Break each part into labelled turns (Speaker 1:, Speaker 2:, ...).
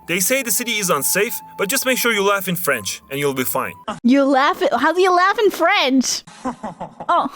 Speaker 1: They say the city is unsafe, but just make sure you laugh in French and you'll be fine.
Speaker 2: You laugh it. How do you laugh in French? Oh.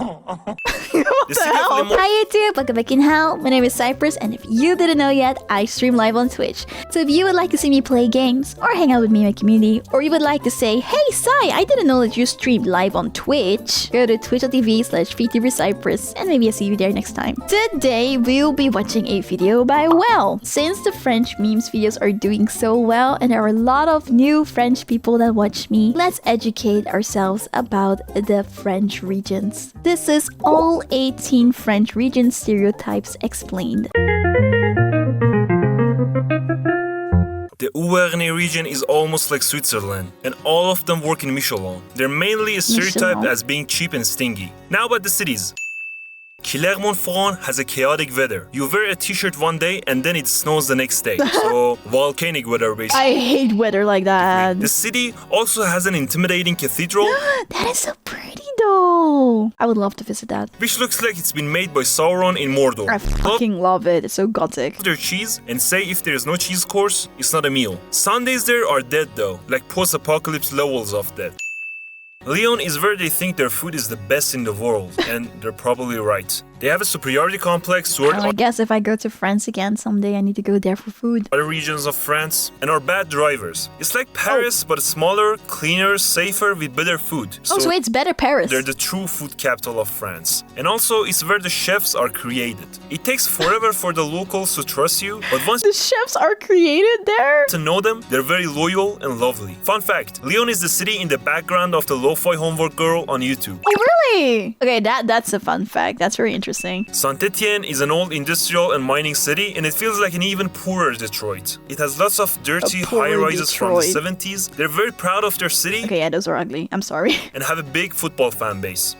Speaker 2: What the hell? Hi YouTube, welcome back in hell. My name is Cypress, and if you didn't know yet, I stream live on Twitch. So if you would like to see me play games, or hang out with me in my community, or you would like to say, hey Cy, I didn't know that you streamed live on Twitch, go to twitch.tv/vtuber and maybe I'll see you there next time. Today, we'll be watching a video by Well. Since the French memes videos are doing so well, and there are a lot of new French people that watch me, let's educate ourselves about the French regions. This is all 18 French region stereotypes explained.
Speaker 1: The Auvergne region is almost like Switzerland, and all of them work in Michelin. They're mainly a stereotype as being cheap and stingy. Now about the cities. Clermont-Ferrand has a chaotic weather. You wear a t-shirt one day and then it snows the next day. So, volcanic weather basically.
Speaker 2: I hate weather like that.
Speaker 1: The city also has an intimidating cathedral.
Speaker 2: That is so pretty though. I would love to visit that.
Speaker 1: Which looks like it's been made by Sauron in Mordor.
Speaker 2: I fucking love it. It's so gothic.
Speaker 1: Their cheese and say if there's no cheese course, it's not a meal. Sundays there are dead though, like post-apocalypse levels of dead. Lyon is where they think their food is the best in the world, and they're probably right. They have a superiority complex toward
Speaker 2: I guess if I go to France again someday, I need to go there for food.
Speaker 1: other regions of France, and are bad drivers. It's like Paris, but smaller, cleaner, safer, with better food.
Speaker 2: So it's better Paris.
Speaker 1: They're the true food capital of France. And also, it's where the chefs are created. It takes forever for the locals to trust you, but once
Speaker 2: The chefs are created there?
Speaker 1: to know them, they're very loyal and lovely. Fun fact, Lyon is the city in the background of the lo-fi homework girl on YouTube.
Speaker 2: Oh really? Okay, that's a fun fact. That's very interesting.
Speaker 1: Saint-Étienne is an old industrial and mining city, and it feels like an even poorer Detroit. It has lots of dirty high-rises from the 70s. They're very proud of their city
Speaker 2: Okay, yeah, those are ugly. I'm sorry.
Speaker 1: and have a big football fan base.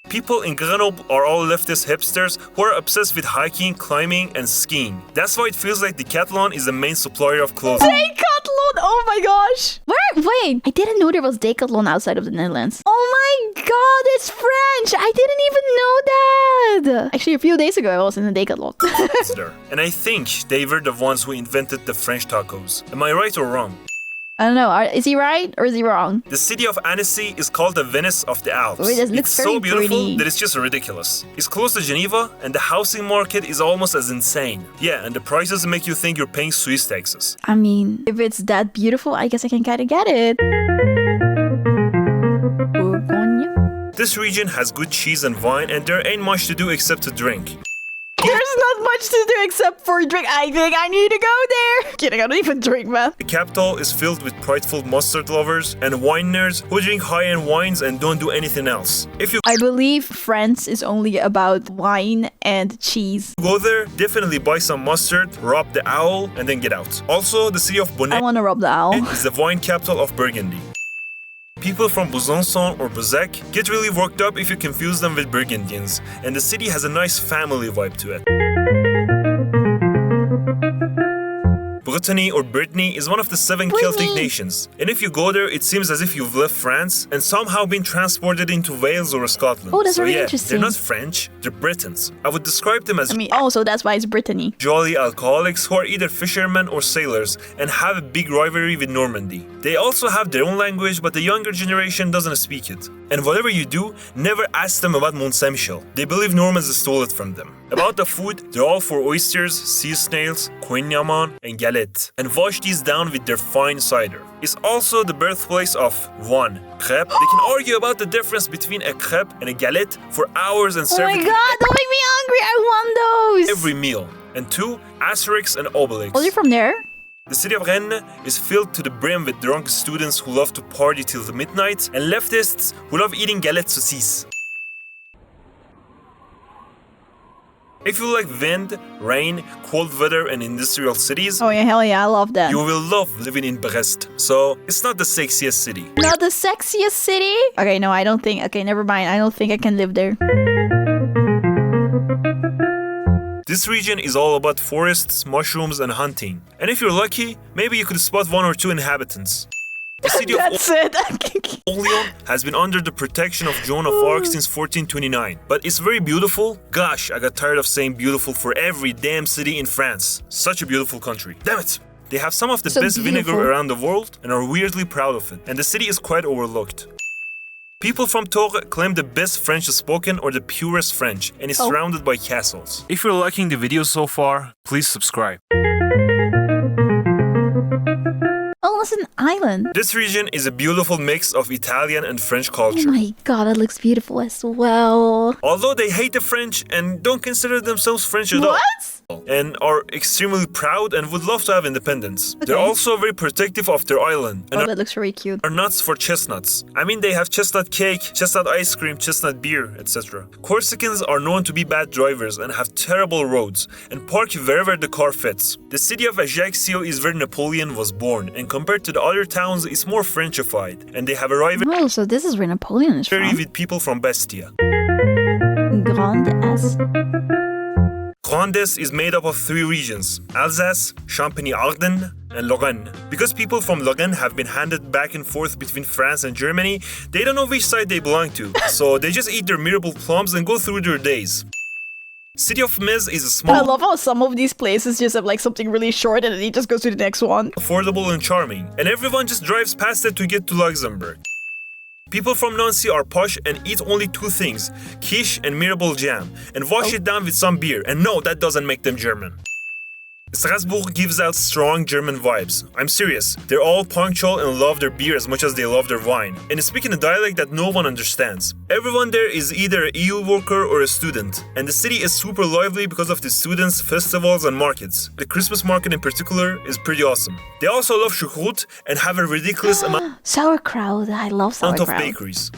Speaker 1: People in Grenoble are all leftist hipsters who are obsessed with hiking, climbing, and skiing. That's why it feels like Decathlon is the main supplier of clothing.
Speaker 2: Decathlon! Oh my gosh! Where? Wait, I didn't know there was Decathlon outside of the Netherlands. Oh my god, it's French! I didn't even know that! Actually, a few days ago, I was in a Decathlon.
Speaker 1: And I think they were the ones who invented the French tacos. Am I right or wrong?
Speaker 2: I don't know. Is he right or is he wrong?
Speaker 1: The city of Annecy is called the Venice of the Alps.
Speaker 2: Wait, that looks
Speaker 1: it's
Speaker 2: very
Speaker 1: so beautiful
Speaker 2: pretty.
Speaker 1: that it's just ridiculous. It's close to Geneva, and the housing market is almost as insane. Yeah, and the prices make you think you're paying Swiss taxes.
Speaker 2: I mean, if it's that beautiful, I guess I can kind of get it. Bourgogne.
Speaker 1: This region has good cheese and wine, and there ain't much to do except to drink.
Speaker 2: There's not much to do except for drink. I think I need to go there. Kidding, I don't even drink, man.
Speaker 1: The capital is filled with prideful mustard lovers and wine nerds who drink high-end wines and don't do anything else. If you
Speaker 2: I believe France is only about wine and cheese.
Speaker 1: go there, definitely buy some mustard, rob the owl, and then get out. Also, the city of
Speaker 2: I
Speaker 1: Bonnet
Speaker 2: want to rub the owl.
Speaker 1: is the wine capital of Burgundy. People from Besançon or Bezac get really worked up if you confuse them with Burgundians, and the city has a nice family vibe to it. Brittany or Brittany is one of the 7 Celtic nations, and if you go there, it seems as if you've left France and somehow been transported into Wales or Scotland.
Speaker 2: Oh, that's
Speaker 1: so
Speaker 2: very
Speaker 1: yeah,
Speaker 2: interesting.
Speaker 1: they're not French, they're Britons. I would describe them as
Speaker 2: So that's why it's Brittany.
Speaker 1: jolly alcoholics who are either fishermen or sailors and have a big rivalry with Normandy. They also have their own language, but the younger generation doesn't speak it. And whatever you do, never ask them about Mont Saint-Michel. They believe Normans stole it from them. About the food, they're all for oysters, sea snails, quignon, and galette, and wash these down with their fine cider. It's also the birthplace of 1. Crêpe. They can argue about the difference between a crêpe and a galette for hours and
Speaker 2: Oh
Speaker 1: serve
Speaker 2: my
Speaker 1: it
Speaker 2: god, don't make me hungry. I want those.
Speaker 1: every meal. And 2. Asterix and Obelix.
Speaker 2: Oh, you're from there?
Speaker 1: The city of Rennes is filled to the brim with drunk students who love to party till the midnight and leftists who love eating galette saucisses. If you like wind, rain, cold weather and industrial cities,
Speaker 2: Oh yeah, hell yeah, I love that.
Speaker 1: you will love living in Brest. So, it's not the sexiest city.
Speaker 2: Not the sexiest city? Okay, no, I don't think. Okay, never mind. I don't think I can live there.
Speaker 1: This region is all about forests, mushrooms and hunting. And if you're lucky, maybe you could spot 1 or 2 inhabitants. The city of
Speaker 2: That's it.
Speaker 1: Orléans has been under the protection of Joan of Arc since 1429, but it's very beautiful. Gosh, I got tired of saying beautiful for every damn city in France. Such a beautiful country. Damn it! They have some of the
Speaker 2: So
Speaker 1: best
Speaker 2: beautiful.
Speaker 1: vinegar around the world and are weirdly proud of it, and the city is quite overlooked. People from Tours claim the best French is spoken or the purest French, and is surrounded by castles. If you're liking the video so far, please subscribe.
Speaker 2: Oh, it's an island.
Speaker 1: This region is a beautiful mix of Italian and French
Speaker 2: Oh
Speaker 1: culture.
Speaker 2: my god, that looks beautiful as well.
Speaker 1: Although they hate the French and don't consider themselves French at all.
Speaker 2: What?
Speaker 1: And are extremely proud and would love to have independence. They're also very protective of their island and
Speaker 2: Oh, that looks very cute.
Speaker 1: are nuts for chestnuts. I mean, they have chestnut cake, chestnut ice cream, chestnut beer, etc. Corsicans are known to be bad drivers and have terrible roads and park wherever the car fits. The city of Ajaccio is where Napoleon was born, and compared to the other towns, it's more Frenchified, and they have a rivalry
Speaker 2: Oh, so this is where Napoleon is from.
Speaker 1: with people from Bastia.
Speaker 2: Grande Est.
Speaker 1: Grandes is made up of 3 regions: Alsace, Champagne-Ardenne, and Lorraine. Because people from Lorraine have been handed back and forth between France and Germany, they don't know which side they belong to, so they just eat their miserable plums and go through their days. City of Metz is a
Speaker 2: I
Speaker 1: small,
Speaker 2: love how some of these places just have like something really short and then it just goes to the next one.
Speaker 1: affordable and charming, and everyone just drives past it to get to Luxembourg. People from Nancy are posh and eat only 2 things, quiche and mirabelle jam, and wash it down with some beer, and no, that doesn't make them German. Strasbourg gives out strong German vibes. I'm serious. They're all punctual and love their beer as much as they love their wine. And they speak in a dialect that no one understands. Everyone there is either an EU worker or a student. And the city is super lively because of the students, festivals, and markets. The Christmas market in particular is pretty awesome. They also love choucroute and have a ridiculous amount
Speaker 2: Sauerkraut. I love
Speaker 1: of
Speaker 2: sauerkraut.
Speaker 1: bakeries.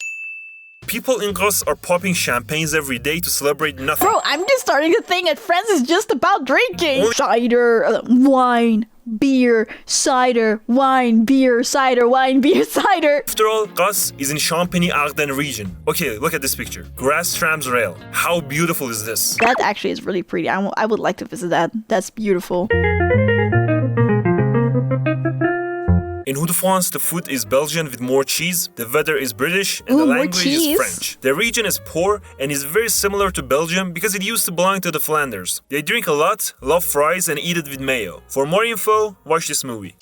Speaker 1: People in Grasse are popping champagnes every day to celebrate nothing.
Speaker 2: Bro, I'm just starting to think that France is just about drinking. Cider, wine, beer, cider, wine, beer, cider, wine, beer, cider.
Speaker 1: After all, Grasse is in Champagne-Ardenne region. Okay, look at this picture. Grasse trams rail. How beautiful is this?
Speaker 2: That actually is really pretty. I would like to visit that. That's beautiful.
Speaker 1: In Île-de-France, the food is Belgian with more cheese, the weather is British, and
Speaker 2: Ooh,
Speaker 1: the
Speaker 2: more
Speaker 1: language
Speaker 2: cheese.
Speaker 1: is French. The region is poor and is very similar to Belgium because it used to belong to the Flanders. They drink a lot, love fries, and eat it with mayo. For more info, watch this movie.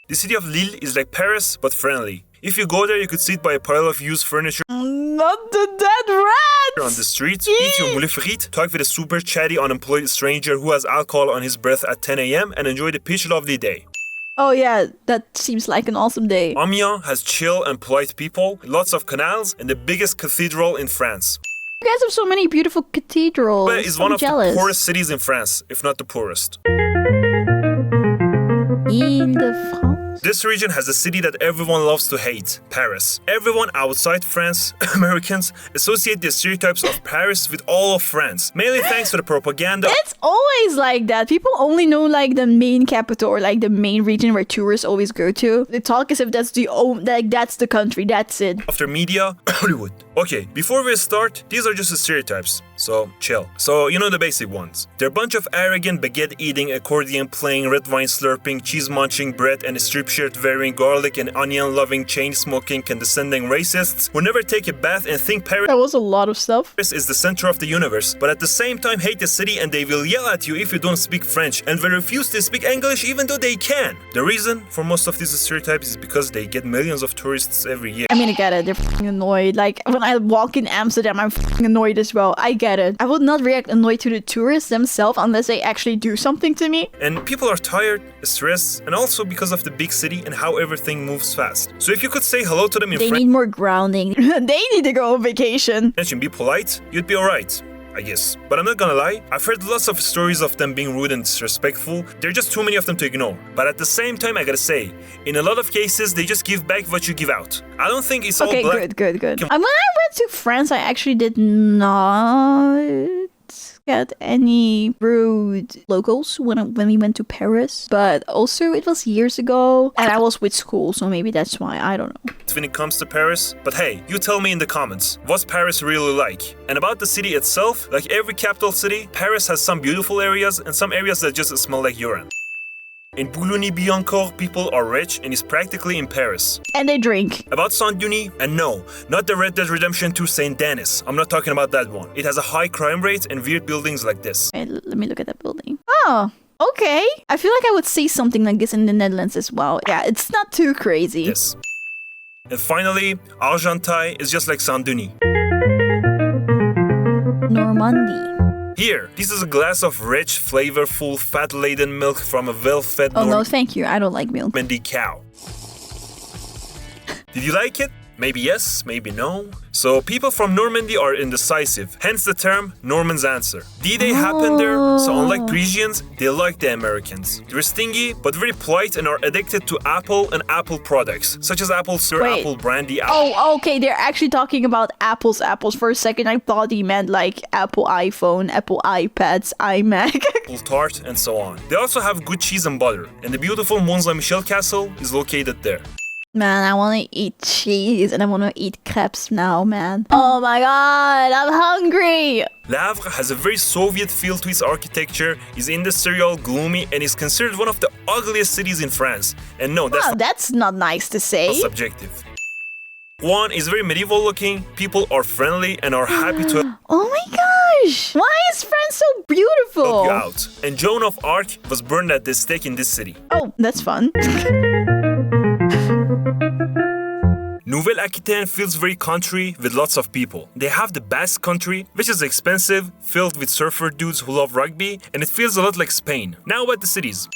Speaker 1: The city of Lille is like Paris, but friendly. If you go there, you could sit by a pile of used furniture
Speaker 2: Not the dead rat!
Speaker 1: on the street, eat your moule frite, talk with a super chatty unemployed stranger who has alcohol on his breath at 10 a.m. and enjoy the pitch lovely day.
Speaker 2: Oh yeah, that seems like an awesome day.
Speaker 1: Amiens has chill and polite people, lots of canals, and the biggest cathedral in France.
Speaker 2: You guys have so many beautiful cathedrals.
Speaker 1: But it's
Speaker 2: I'm
Speaker 1: one of
Speaker 2: jealous.
Speaker 1: the poorest cities in France, if not the poorest.
Speaker 2: Île-de-France.
Speaker 1: This region has a city that everyone loves to hate, Paris. Everyone outside France, Americans, associate the stereotypes of Paris with all of France, mainly thanks to the propaganda
Speaker 2: It's always like that. People only know like the main capital or like the main region where tourists always go to. They talk as if that's that's the country. That's it.
Speaker 1: after media, Hollywood. Okay, before we start, these are just the stereotypes, so chill. So, you know the basic ones. They're a bunch of arrogant baguette-eating, accordion-playing, red wine slurping, cheese-munching, bread and a strip shirt-wearing, garlic and onion-loving, chain-smoking, condescending racists who never take a bath and think Paris
Speaker 2: That was a lot of stuff.
Speaker 1: is the center of the universe, but at the same time hate the city and they will yell at you if you don't speak French and will refuse to speak English even though they can. The reason for most of these stereotypes is because they get millions of tourists every year.
Speaker 2: I mean, I get it. They're f***ing annoyed. Like, when I walk in Amsterdam, I'm f***ing annoyed as well. I get it. I would not react annoyed to the tourists themselves unless they actually do something to me.
Speaker 1: And people are tired, stressed, and also because of the big city and how everything moves fast. So if you could say hello to them in
Speaker 2: They
Speaker 1: French
Speaker 2: need more grounding. They need to go on vacation.
Speaker 1: and be polite, you'd be alright, I guess. But I'm not gonna lie, I've heard lots of stories of them being rude and disrespectful. There are just too many of them to ignore. But at the same time, I gotta say, in a lot of cases, they just give back what you give out. I don't think it's
Speaker 2: Okay,
Speaker 1: all black.
Speaker 2: good. When I went to France, I actually did not get any rude locals when we went to Paris. But also, it was years ago, and I was with school, so maybe that's why. I don't know.
Speaker 1: When it comes to Paris. But hey, you tell me in the comments, what's Paris really like? And about the city itself, like every capital city, Paris has some beautiful areas and some areas that just smell like urine. In Boulogne-Billancourt, people are rich and is practically in Paris.
Speaker 2: And they drink.
Speaker 1: About Saint-Denis, and no, not the Red Dead Redemption 2 Saint Denis. I'm not talking about that one. It has a high crime rate and weird buildings like this.
Speaker 2: Wait, let me look at that building. Oh, okay. I feel like I would see something like this in the Netherlands as well. Yeah, it's not too crazy.
Speaker 1: Yes. And finally, Argenteuil is just like Saint-Denis.
Speaker 2: Normandy.
Speaker 1: Here, this is a glass of rich, flavorful, fat-laden milk from a well-fed
Speaker 2: Oh no, thank you. I don't like milk.
Speaker 1: Normandy cow. Did you like it? Maybe yes, maybe no. So people from Normandy are indecisive, hence the term Norman's answer. D-Day happened there, so unlike Parisians, they like the Americans. They're stingy, but very polite and are addicted to Apple and Apple products, such as Apple Syrup,
Speaker 2: Wait.
Speaker 1: Apple Brandy, Apple
Speaker 2: Oh, okay. They're actually talking about apples. For a second, I thought he meant like Apple iPhone, Apple iPads, iMac.
Speaker 1: Tart, and so on. They also have good cheese and butter, and the beautiful Mont Saint-Michel castle is located there.
Speaker 2: Man, I want to eat cheese and I want to eat crepes now, man. Oh my god, I'm hungry.
Speaker 1: Le Havre has a very Soviet feel to its architecture, is industrial, gloomy, and is considered one of the ugliest cities in France. And no,
Speaker 2: That's not nice to say.
Speaker 1: subjective. Rouen is very medieval looking, people are friendly and are happy to
Speaker 2: Oh my gosh, why is France so beautiful?
Speaker 1: help you out. And Joan of Arc was burned at the stake in this city.
Speaker 2: Oh, that's fun.
Speaker 1: Nouvelle-Aquitaine feels very country with lots of people. They have the Basque country, which is expensive, filled with surfer dudes who love rugby, and it feels a lot like Spain. Now about the cities.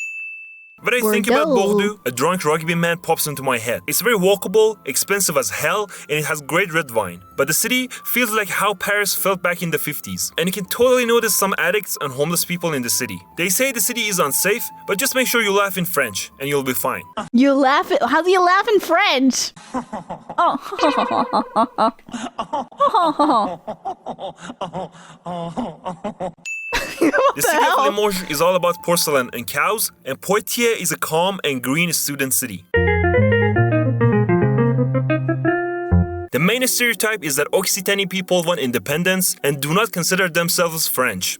Speaker 1: When I think about Bordeaux, a drunk rugby man pops into my head. It's very walkable, expensive as hell, and it has great red wine. But the city feels like how Paris felt back in the 50s. And you can totally notice some addicts and homeless people in the city. They say the city is unsafe, but just make sure you laugh in French, and you'll be fine.
Speaker 2: You laugh at, how do you laugh in French?
Speaker 1: The city of Limoges is all about porcelain and cows, and Poitiers is a calm and green student city. The main stereotype is that Occitanie people want independence and do not consider themselves French.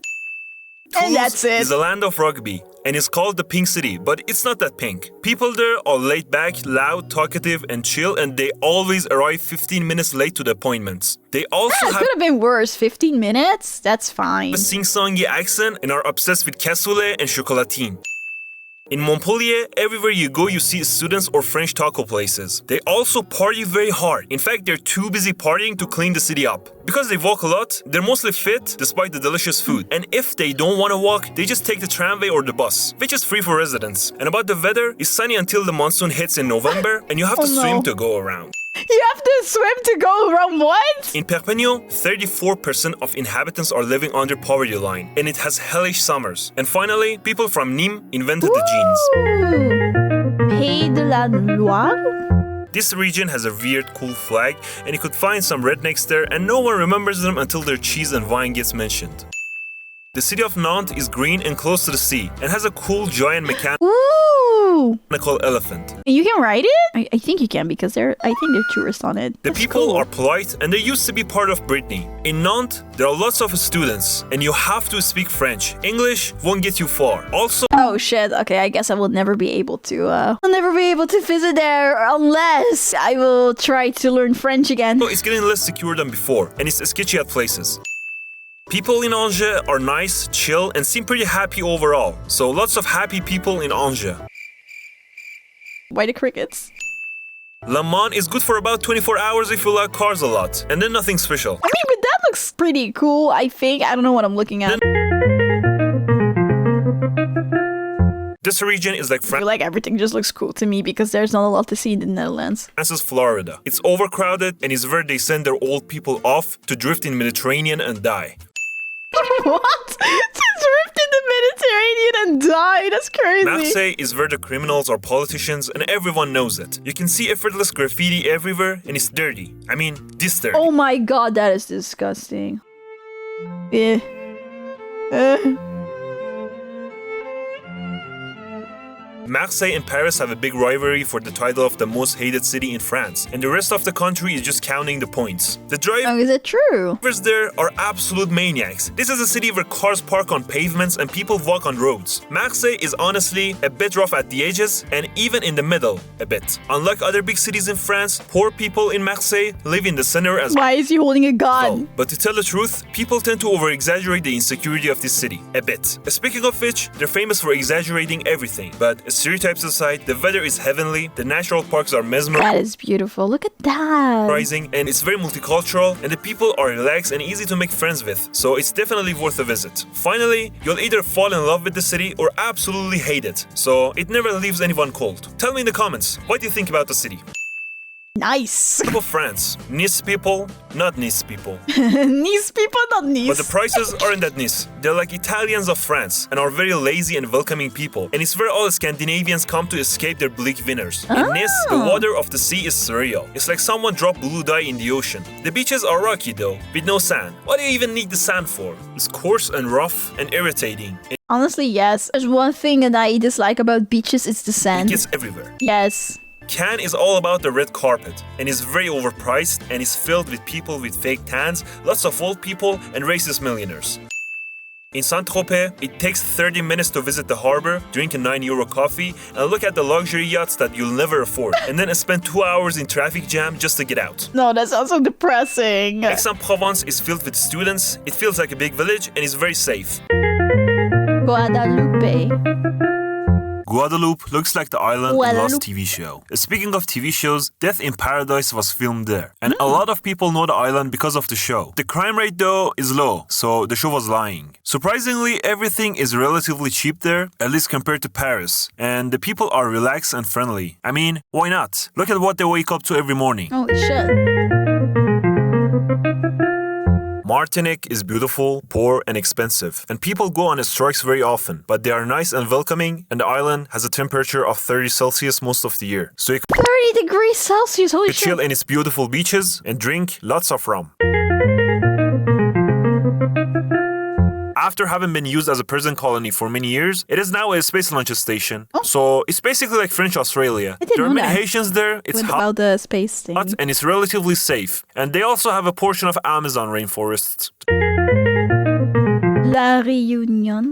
Speaker 2: And that's it.
Speaker 1: Is the land of rugby and is called the Pink City, but it's not that pink. People there are laid back, loud, talkative, and chill, and they always arrive 15 minutes late to the appointments. They also have
Speaker 2: Could have been worse. 15 minutes? That's fine.
Speaker 1: a sing-songy accent and are obsessed with cassoulet and chocolatine. In Montpellier, everywhere you go, you see students or French taco places. They also party very hard. In fact, they're too busy partying to clean the city up. Because they walk a lot, they're mostly fit despite the delicious food. And if they don't want to walk, they just take the tramway or the bus, which is free for residents. And about the weather, it's sunny until the monsoon hits in November, and you have to swim to go around.
Speaker 2: You have to swim to go around what?
Speaker 1: In Perpignan, 34% of inhabitants are living under poverty line, and it has hellish summers. And finally, people from Nîmes invented the jeans.
Speaker 2: Pays de la Loire?
Speaker 1: This region has a weird, cool flag, and you could find some rednecks there, and no one remembers them until their cheese and wine gets mentioned. The city of Nantes is green and close to the sea, and has a cool giant mechanical elephant.
Speaker 2: You can ride it? I think you can because I think they're tourists on it.
Speaker 1: The
Speaker 2: That's
Speaker 1: people
Speaker 2: cool.
Speaker 1: are polite, and they used to be part of Brittany. In Nantes, there are lots of students, and you have to speak French. English won't get you far. Also,
Speaker 2: Oh shit, okay, I guess I will never be able to, I'll never be able to visit there unless I will try to learn French again.
Speaker 1: it's getting less secure than before, and it's sketchy at places. People in Angers are nice, chill, and seem pretty happy overall. So lots of happy people in Angers.
Speaker 2: Why the crickets?
Speaker 1: Le Mans is good for about 24 hours if you like cars a lot, and then nothing special.
Speaker 2: I mean, but that looks pretty cool, I think. I don't know what I'm looking at.
Speaker 1: This region is like
Speaker 2: I feel like everything just looks cool to me because there's not a lot to see in the Netherlands.
Speaker 1: France's Florida. It's overcrowded and is where they send their old people off to drift in Mediterranean and die.
Speaker 2: What? To drift in the Mediterranean and die? That's crazy.
Speaker 1: Marseille is where the criminals are politicians and everyone knows it. You can see effortless graffiti everywhere and it's dirty. I mean, this dirty.
Speaker 2: Oh my god, that is disgusting. Yeah.
Speaker 1: Marseille and Paris have a big rivalry for the title of the most hated city in France, and the rest of the country is just counting the points. The
Speaker 2: Oh, is it true?
Speaker 1: drivers there are absolute maniacs. This is a city where cars park on pavements and people walk on roads. Marseille is honestly a bit rough at the edges and even in the middle a bit. Unlike other big cities in France, poor people in Marseille live in the center as
Speaker 2: Why is he holding a gun?
Speaker 1: well. But to tell the truth, people tend to over-exaggerate the insecurity of this city a bit. Speaking of which, they're famous for exaggerating everything. But stereotypes aside, the weather is heavenly, the natural parks are mesmerizing,
Speaker 2: That is beautiful. Look at that.
Speaker 1: and it's very multicultural, and the people are relaxed and easy to make friends with, so it's definitely worth a visit. Finally, you'll either fall in love with the city or absolutely hate it, so it never leaves anyone cold. Tell me in the comments, what do you think about the city?
Speaker 2: Nice.
Speaker 1: Of France, Nice people, not Nice people.
Speaker 2: Nice people, not Nice.
Speaker 1: But the prices aren't that Nice. They're like Italians of France and are very lazy and welcoming people. And it's where all the Scandinavians come to escape their bleak winters. In Nice, the water of the sea is surreal. It's like someone dropped blue dye in the ocean. The beaches are rocky though, with no sand. What do you even need the sand for? It's coarse and rough and irritating.
Speaker 2: Honestly, yes. There's one thing that I dislike about beaches, it's the
Speaker 1: It
Speaker 2: sand.
Speaker 1: gets everywhere.
Speaker 2: Yes.
Speaker 1: Cannes is all about the red carpet and is very overpriced and is filled with people with fake tans, lots of old people and racist millionaires. In Saint-Tropez, it takes 30 minutes to visit the harbor, drink a €9 coffee, and look at the luxury yachts that you'll never afford, and then spend 2 hours in traffic jam just to get out.
Speaker 2: No, that sounds so depressing.
Speaker 1: Aix-en-Provence is filled with students, it feels like a big village, and is very safe.
Speaker 2: Guadalupe.
Speaker 1: Guadeloupe looks like the island in
Speaker 2: Guadeloupe.
Speaker 1: Lost TV show. Speaking of TV shows, Death in Paradise was filmed there. And a lot of people know the island because of the show. The crime rate though is low, so the show was lying. Surprisingly, everything is relatively cheap there, at least compared to Paris. And the people are relaxed and friendly. I mean, why not? Look at what they wake up to every morning.
Speaker 2: Oh, shit.
Speaker 1: Martinique is beautiful, poor, and expensive, and people go on strikes very often, but they are nice and welcoming, and the island has a temperature of 30 Celsius most of the year, so you
Speaker 2: 30 degrees Celsius, holy
Speaker 1: can chill
Speaker 2: shit.
Speaker 1: in its beautiful beaches and drink lots of rum. After having been used as a prison colony for many years, it is now a space launch station. So it's basically like French Australia.
Speaker 2: I didn't
Speaker 1: There are
Speaker 2: know
Speaker 1: many
Speaker 2: that.
Speaker 1: Haitians there, it's
Speaker 2: What
Speaker 1: hot
Speaker 2: about the space thing?
Speaker 1: and it's relatively safe. And they also have a portion of Amazon rainforests.
Speaker 2: La Réunion.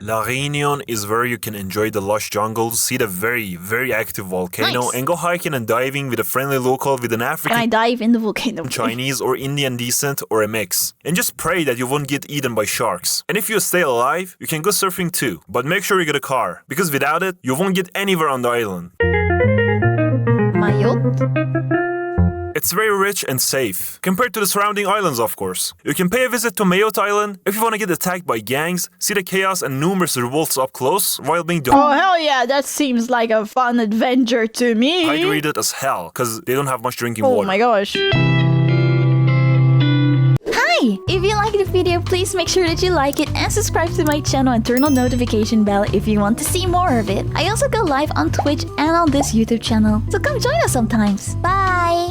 Speaker 1: La Réunion is where you can enjoy the lush jungles, see the very, very active volcano,
Speaker 2: Nice.
Speaker 1: and go hiking and diving with a friendly local with an
Speaker 2: Can I
Speaker 1: African,
Speaker 2: dive in the volcano?
Speaker 1: Chinese, or Indian descent, or a mix. And just pray that you won't get eaten by sharks. And if you stay alive, you can go surfing too. But make sure you get a car, because without it, you won't get anywhere on the island.
Speaker 2: Mayotte.
Speaker 1: It's very rich and safe, compared to the surrounding islands, of course. You can pay a visit to Mayotte Island if you want to get attacked by gangs, see the chaos and numerous revolts up close while being
Speaker 2: Oh, hell yeah, that seems like a fun adventure to me.
Speaker 1: dehydrated as hell, because they don't have much drinking
Speaker 2: Oh
Speaker 1: water.
Speaker 2: my gosh. Hi! If you liked the video, please make sure that you like it and subscribe to my channel and turn on notification bell if you want to see more of it. I also go live on Twitch and on this YouTube channel, so come join us sometimes. Bye!